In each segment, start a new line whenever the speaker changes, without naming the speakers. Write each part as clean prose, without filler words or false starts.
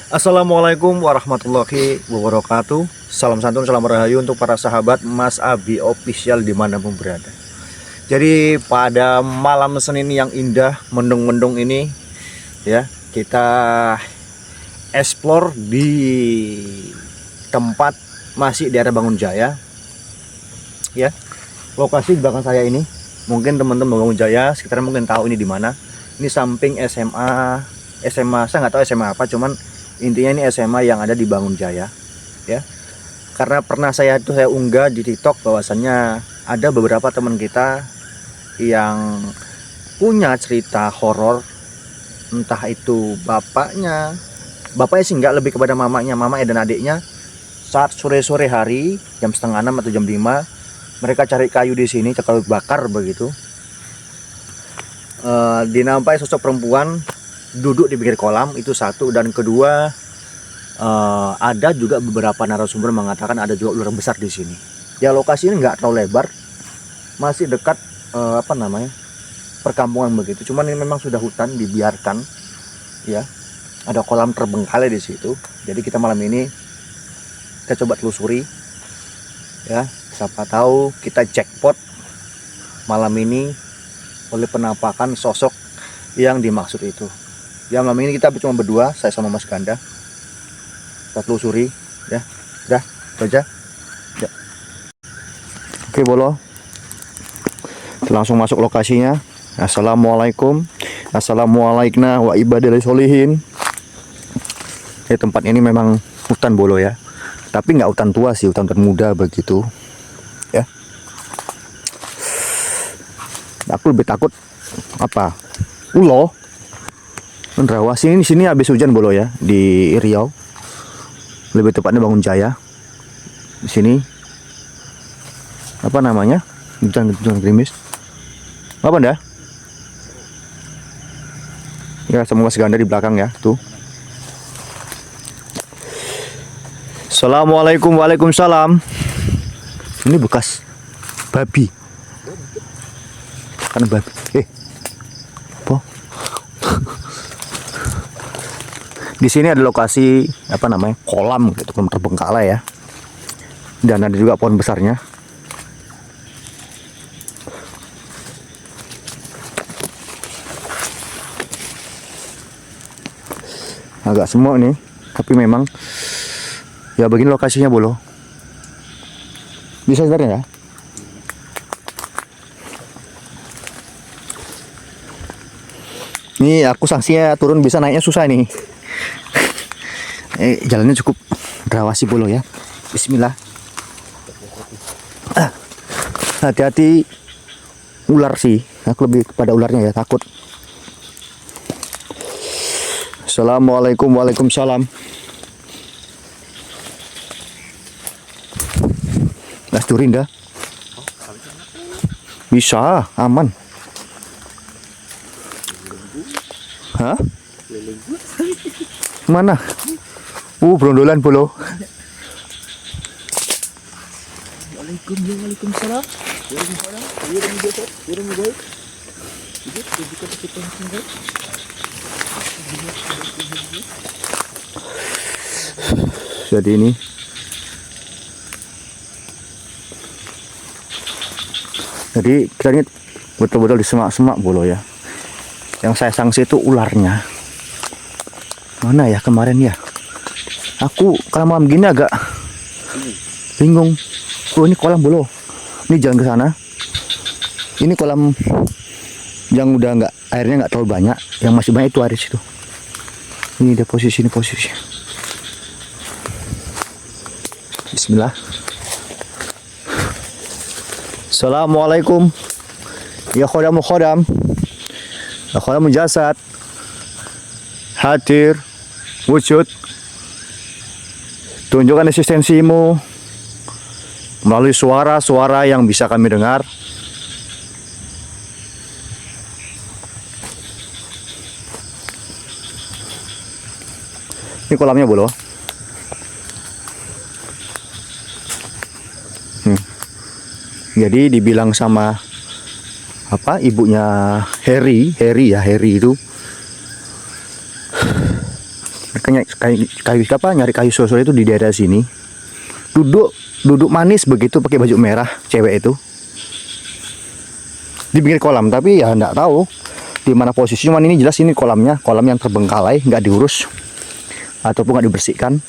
Assalamualaikum warahmatullahi wabarakatuh. Salam santun, salam rahayu untuk para sahabat Mas Abi Official dimanapun berada. Jadi pada malam Senin yang indah, mendung-mendung ini, ya kita explore di tempat masih di daerah Bangun Jaya. Ya, lokasi di belakang saya ini, mungkin teman-teman Bangun Jaya sekitar mungkin tahu ini di mana. Ini samping SMA saya nggak tahu SMA apa, cuman intinya ini SMA yang ada di Bangun Jaya, ya. Karena pernah saya unggah di TikTok bahwasannya ada beberapa teman kita yang punya cerita horor, entah itu bapaknya sih nggak, lebih kepada mamanya dan adiknya. Saat sore-sore hari jam setengah 6 atau jam 5 mereka cari kayu di sini, kayu bakar begitu. Dinampai sosok perempuan duduk di pinggir kolam, itu satu. Dan kedua, ada juga beberapa narasumber mengatakan ada juga ular besar di sini. Ya, lokasi ini nggak terlalu lebar, masih dekat perkampungan begitu. Cuman ini memang sudah hutan, dibiarkan, ya. Ada kolam terbengkalai di situ. Jadi kita malam ini kita coba telusuri, ya. Siapa tahu kita jackpot malam ini oleh penampakan sosok yang dimaksud itu. Ya, malam ini kita cuma berdua, saya sama Mas Ganda. Kita telusuri, ya. Udah, itu aja. Ya. Oke, Bolo. Kita langsung masuk lokasinya. Assalamualaikum. Assalamualaikum wa ibadillahi sholihin. Tempat ini memang hutan, Bolo, ya. Tapi nggak hutan tua sih, hutan muda begitu. Ya. Aku lebih takut apa? Ulo. Rawa sini habis hujan, Bolo, ya, di Riau. Lebih tepatnya Bangun Jaya. Di sini apa namanya? Hujan gerimis. Apa dah? Ya, sama Mas Ganda di belakang, ya, tuh. Assalamualaikum, waalaikumsalam. Ini bekas babi. Kan babi. Po. Di sini ada lokasi kolam gitu, kolam terbengkalai, ya. Dan ada juga pohon besarnya. Agak semua nih, tapi memang ya begini lokasinya, Bolo. Bisa sebenarnya, ya. Ini aku sanksinya turun, bisa naiknya susah nih. Jalannya cukup derawasi, Bolo, ya. Bismillah. Hati-hati ular sih. Aku lebih kepada ularnya, ya, takut. Assalamualaikum, waalaikumsalam. Gas turin dah. Bisa, aman. Hah? Mana? Berondolan, Bolo.
Waalaikumsalam.
Jadi ini kita ini betul-betul di semak-semak, Bolo, ya. Yang saya sanksi itu ularnya. Mana ya kemarin, ya? Aku kalau malam gini agak bingung. Ini kolam, Bolo. Ini jalan ke sana. Ini kolam yang udah airnya nggak terlalu banyak. Yang masih banyak itu air di situ. Ini dia posisi. Bismillah. Assalamualaikum. Ya khodam. Ya khodam jasad. Hadir. Wujud. Tunjukkan eksistensimu melalui suara-suara yang bisa kami dengar. Ini kolamnya, Bolo. Jadi dibilang sama ibunya Harry itu kayu apa, nyari kayu sore itu di daerah sini. Duduk manis begitu pakai baju merah cewek itu di pinggir kolam, tapi ya enggak tahu di mana posisi. Cuman ini jelas ini kolamnya, kolam yang terbengkalai, nggak diurus ataupun nggak dibersihkan.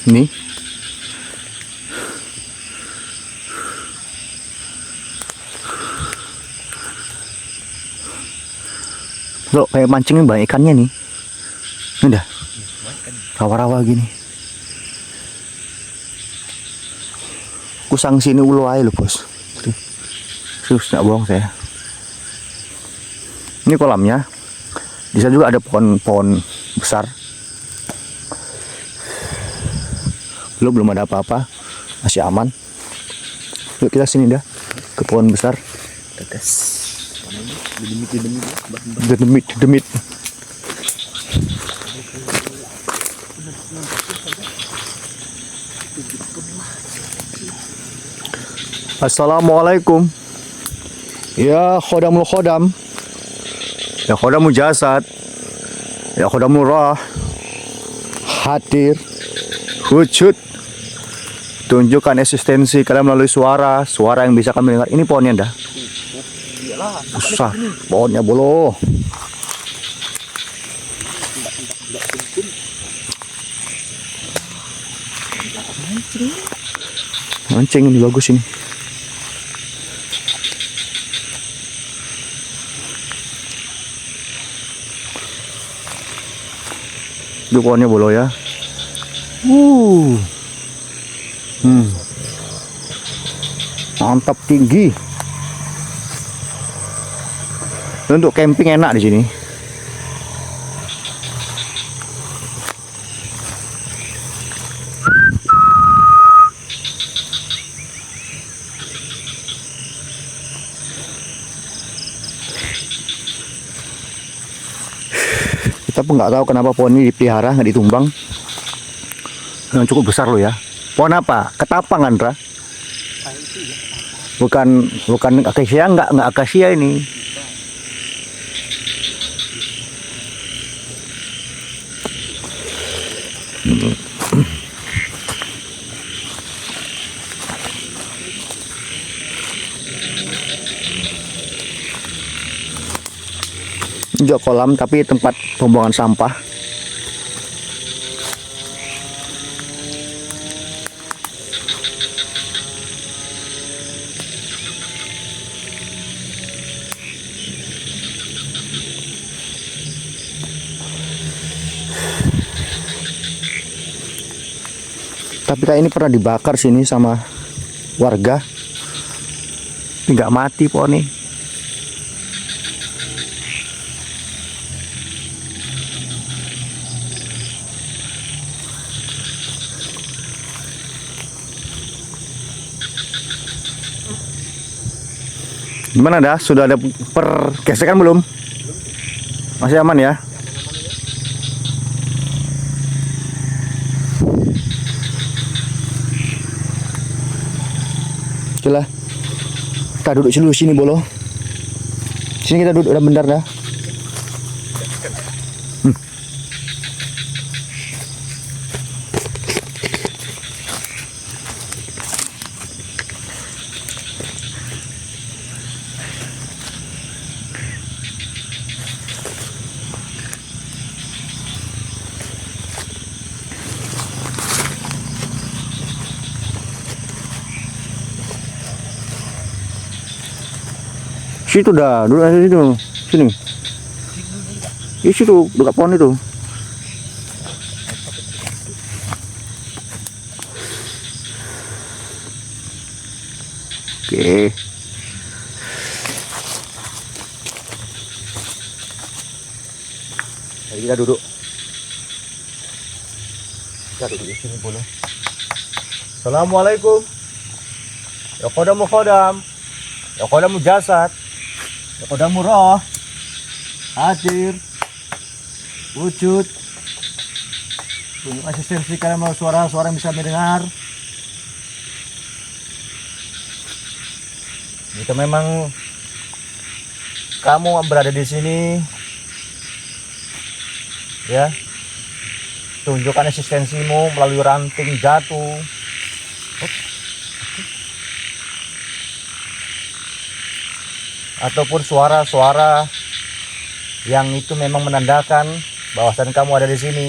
Ini loh, kayak mancingnya banyak ikannya nih. Udah rawa-rawa gini. Kusang sini ulu aja lo bos. Serius nggak bohong saya. Ini kolamnya. Di sana juga ada pohon besar. Belum ada apa-apa, masih aman. Yuk kita sini dah ke pohon besar. Tetes. Demit. Assalamualaikum. Ya khodamul khodam. Ya khodamul jasad. Ya khodamul rah. Hadir. Wujud. Tunjukkan eksistensi kalian melalui suara yang bisa kami dengar. Ini pohonnya dah. Besar. Pohonnya bolo. Mancing ini bagus ini. Itu pohonnya bolo ya. Mantap tinggi. Untuk camping enak di sini. Kita pun nggak tahu kenapa pohon ini dipelihara, nggak ditumbang. Yang cukup besar loh ya. Pohon apa? Ketapang, Andra? Bukan akasia, nggak akasia ini. Juga kolam tapi tempat pembuangan sampah. Tapi kayak ini pernah dibakar sini sama warga. Ini nggak mati pohon nih. Gimana dah? Sudah ada pergesekan belum? Masih aman ya? Oke lah. Kita duduk dulu sini bolo. Sini kita duduk udah bentar dah. Situ dah, duduk di situ. Sini. Di situ, dekat pohon itu. Oke. Jadi kita duduk. Kita duduk di sini boleh. Assalamualaikum. Ya khodamu khodam. Ya khodamu jasad. Ya khodamu roh. Hadir. Wujud. Tunjuk asistensi kalian melalui suara yang bisa mendengar. Jika memang kamu berada di sini ya. Tunjukkan eksistensimu melalui ranting jatuh. Ataupun suara-suara yang itu memang menandakan bahwasan kamu ada di sini.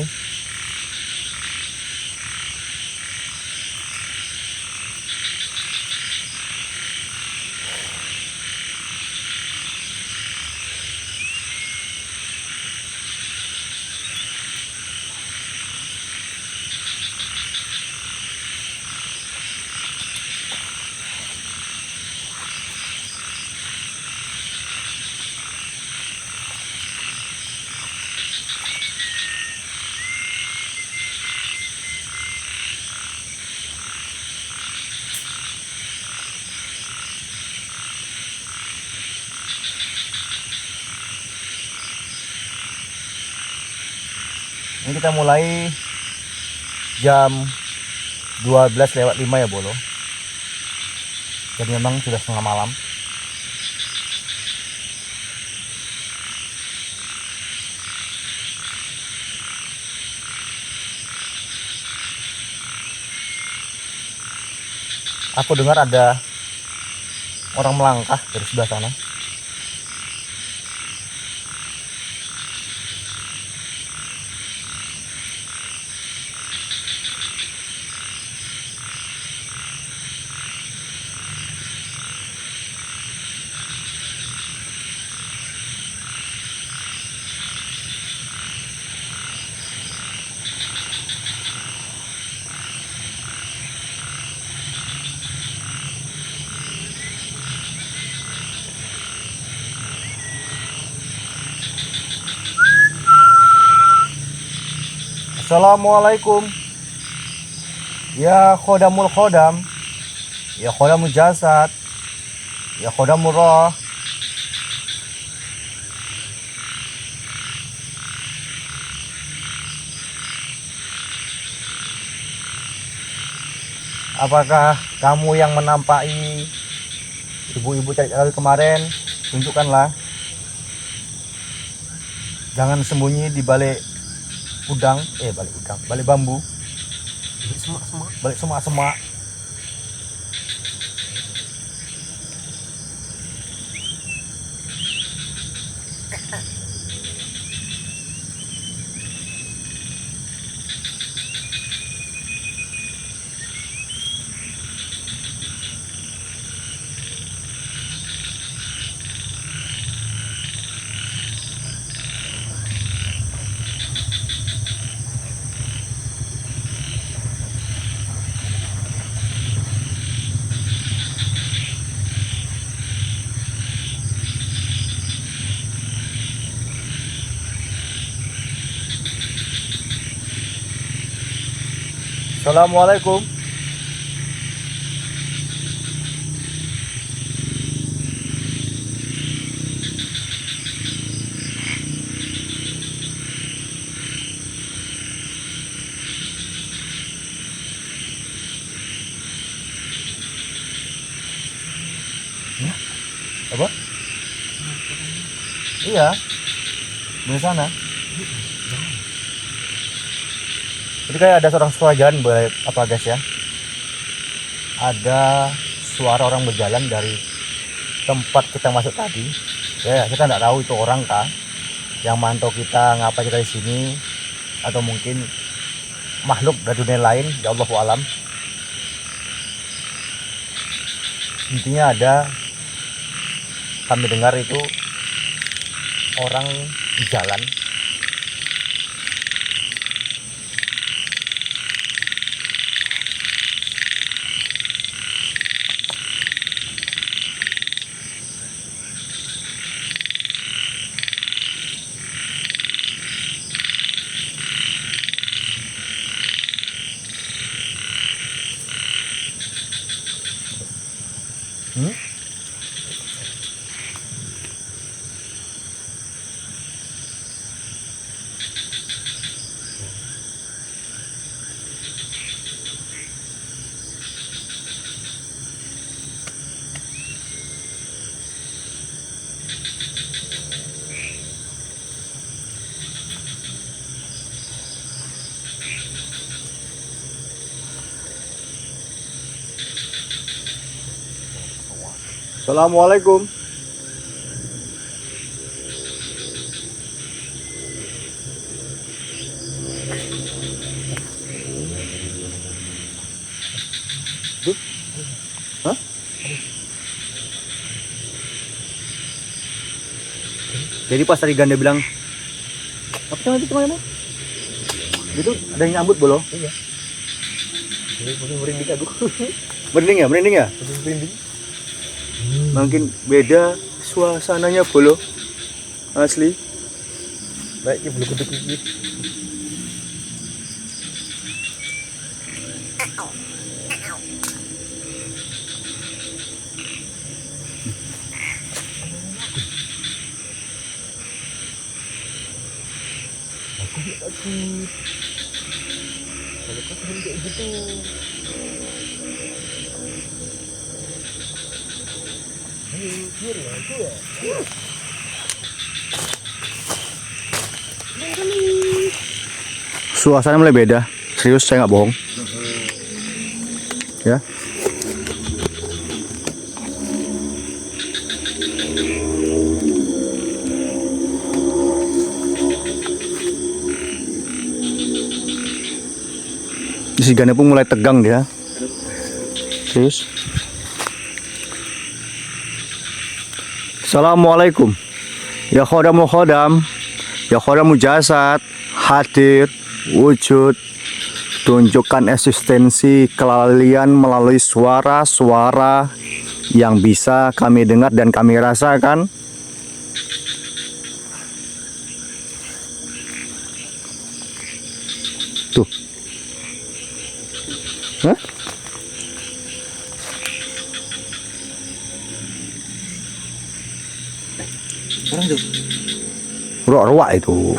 Ini kita mulai jam 12:05 ya Bolo. Jadi memang sudah setengah malam. Aku dengar ada orang melangkah dari sebelah sana. Assalamualaikum. Ya khodamul khodam. Ya khodamul jasad. Ya khodamul roh. Apakah kamu yang menampai ibu-ibu cari kemarin? Tunjukkanlah. Jangan sembunyi di balik udang, balik bambu, balik semak-semak. Assalamualaikum. Apa? Iya, di sana. Jadi kayak ada seorang suara jalan, apa guys ya? Ada suara orang berjalan dari tempat kita masuk tadi. Ya, kita nggak tahu itu orang kah yang mantau kita, ngapa kita di sini, atau mungkin makhluk dari dunia lain. Ya Allahu alam. Intinya ada, kami dengar itu orang di jalan. Assalamualaikum. Hah? Jadi pas tadi Ganda bilang apa namanya itu kemana? Itu ada yang nyambut bolo? Iya. Ini merinding aku. Merinding ya? Merinding. Makin beda suasananya bolo. Asli. Baik, ya bulu kuduk ini. Kalau kau kayak gitu. Suasana mulai beda, serius saya nggak bohong. Ya. Si Ganda pun mulai tegang dia. Serius. Assalamualaikum. Ya khodamul khodam. Ya khodamul jasad. Hadir. Wujud. Tunjukkan eksistensi kalian melalui suara-suara yang bisa kami dengar dan kami rasakan. Tuh. Hah? Orang tuh. Ruak-ruak itu.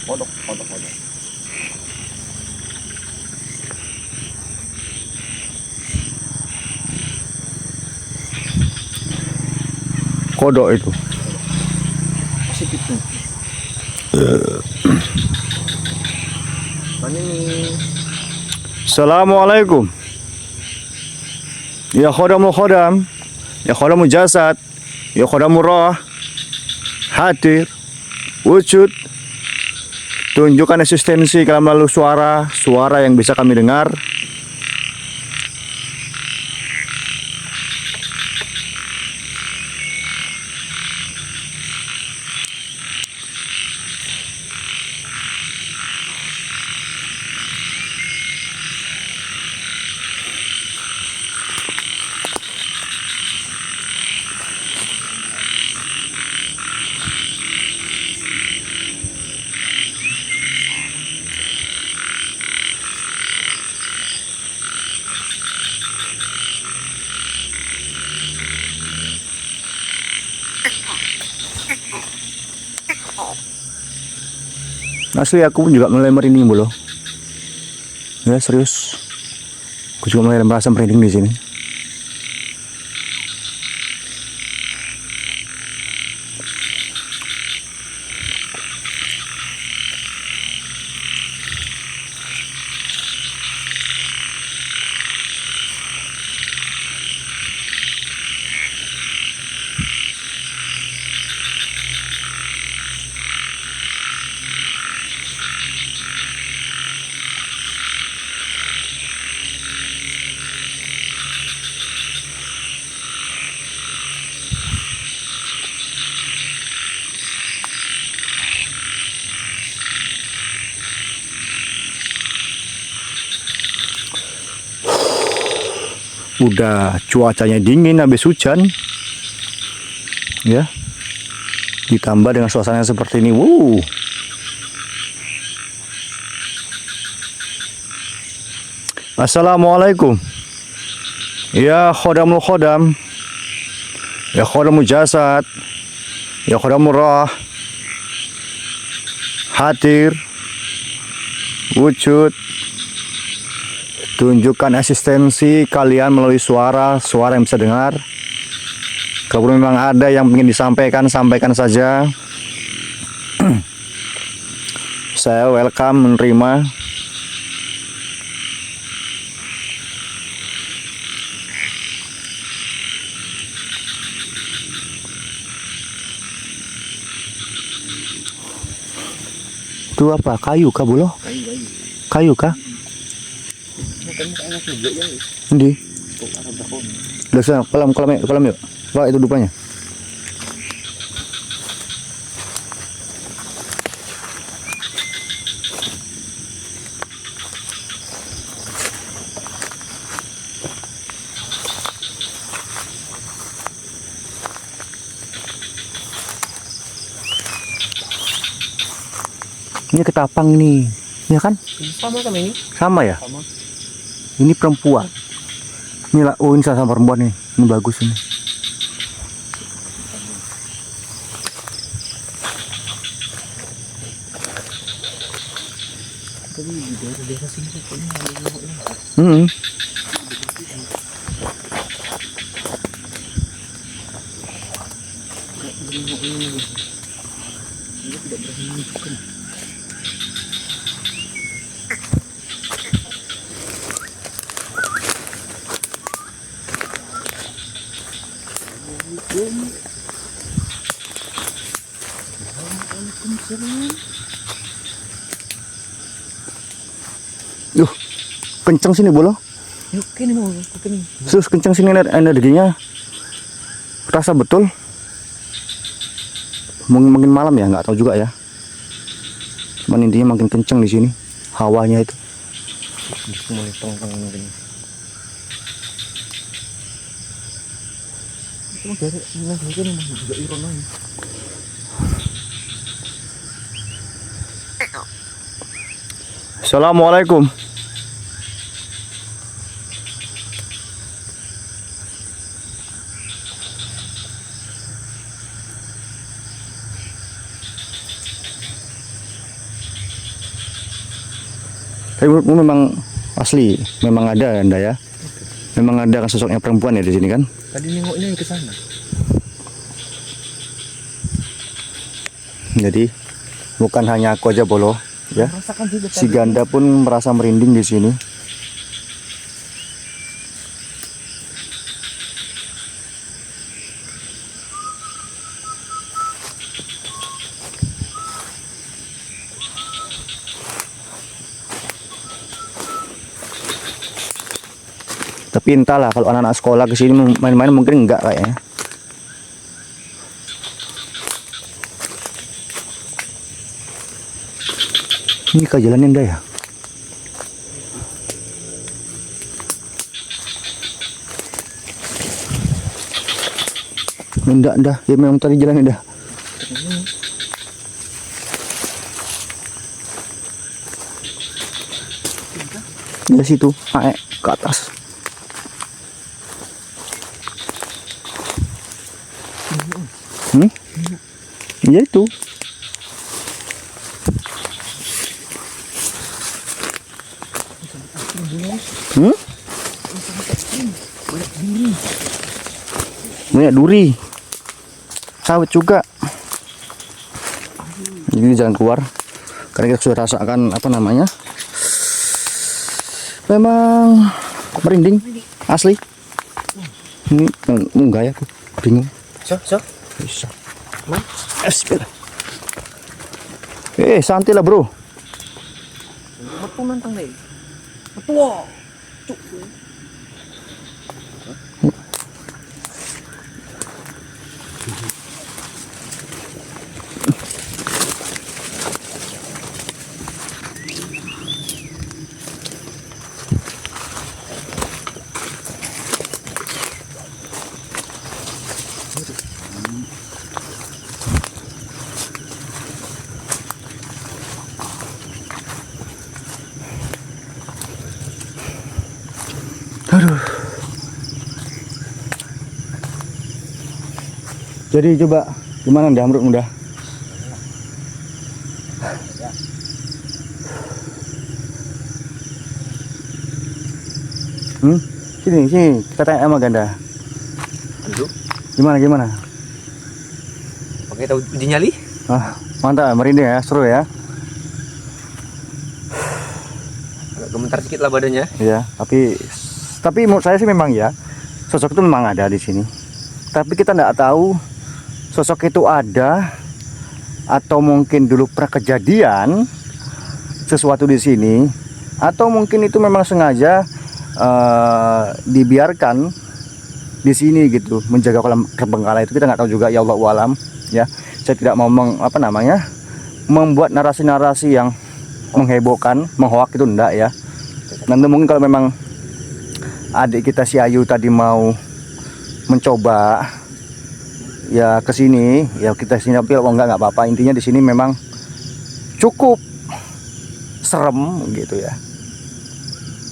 Kodok. Kodok itu. Masih gitu. Mana nih? Assalamualaikum. Ya khodamul khodam. Ya khodamul jasad. Ya khodamul roh. Hadir. Wujud. Tunjukkan eksistensi kalian melalui suara yang bisa kami dengar. Asli aku pun juga mulai merinding bolo. Ya serius. Aku juga mulai merasa merinding di sini. Udah cuacanya dingin habis hujan ya, ditambah dengan suasana seperti ini. Assalamualaikum. Ya khodamul khodam. Ya khodamul jasad. Ya khodamul roh. Hadir. Wujud. Tunjukkan eksistensi kalian melalui suara yang bisa dengar. Kalau memang ada yang ingin disampaikan, sampaikan saja. Saya welcome menerima. Itu apa? Kayu kah, Bulo? Kayu kah? Di. Udah sana, kolam yuk. Wah, itu dupanya. Ini ketapang ini, ya kan?
Sama ini.
Sama ya?
Sama.
Ini perempuan. Ini lah, oh ini sama perempuan nih. Ini bagus ini.
Tapi di daerah sini kayaknya ada nyamuknya. Dia tidak berani menunjukkan.
Kenceng sini Bolo.
Yuk kini mau kini.
Terus kenceng sini energinya. Rasa betul. Mungkin malam ya, nggak tahu juga ya. Cuman intinya makin kenceng di sini hawanya itu.
Mulai tong-tong gini. Itu dari ini juga iron lagi.
Assalamualaikum. Tapi memang asli, memang ada Anda ya. Memang ada kan sosoknya perempuan ya di sini kan?
Tadi nengoknya ke sana.
Jadi bukan hanya aku aja Bolo, ya.
Merasakan juga
Si Ganda pun merasa merinding di sini. Tapi entahlah kalau anak-anak sekolah ke sini main-main mungkin enggak kayaknya. Ini kah jalannya enggak ya? Enggak, ya memang tadi jalannya dah. Di situ, ke atas. Ya itu. Banyak duri. Sawit juga. Jadi jangan keluar. Karena kita sudah rasakan apa namanya? Memang merinding asli. Ini enggak ya, aku bingung. Bisa. Bismillah. Santai lah bro.
Betul nantang deh. Betul. Cuk.
Aduh. Jadi coba gimana dah menurut mudah?
Sini, kita tanya sama Ganda.
Aduh,
Gimana?
pakai tahu uji nyali?
Mantap, merinding ya, seru ya.
Agak gemetar sedikit lah badannya.
Iya, tapi menurut saya sih memang ya, sosok itu memang ada di sini. Tapi kita nggak tahu sosok itu ada atau mungkin dulu pernah kejadian sesuatu di sini, atau mungkin itu memang sengaja dibiarkan di sini gitu, menjaga kolam terbengkalai itu kita nggak tahu juga, ya Allah alam ya. Saya tidak mau membuat narasi-narasi yang menghebohkan, menghoak itu enggak ya. Nanti mungkin kalau memang adik kita si Ayu tadi mau mencoba ya ke sini, ya kita sini, tapi kalau enggak apa-apa. Intinya di sini memang cukup serem gitu ya.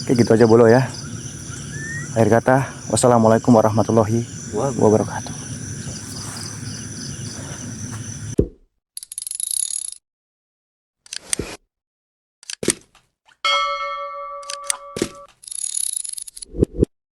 Kayak gitu aja bolo ya. Akhir kata, wassalamualaikum warahmatullahi wabarakatuh.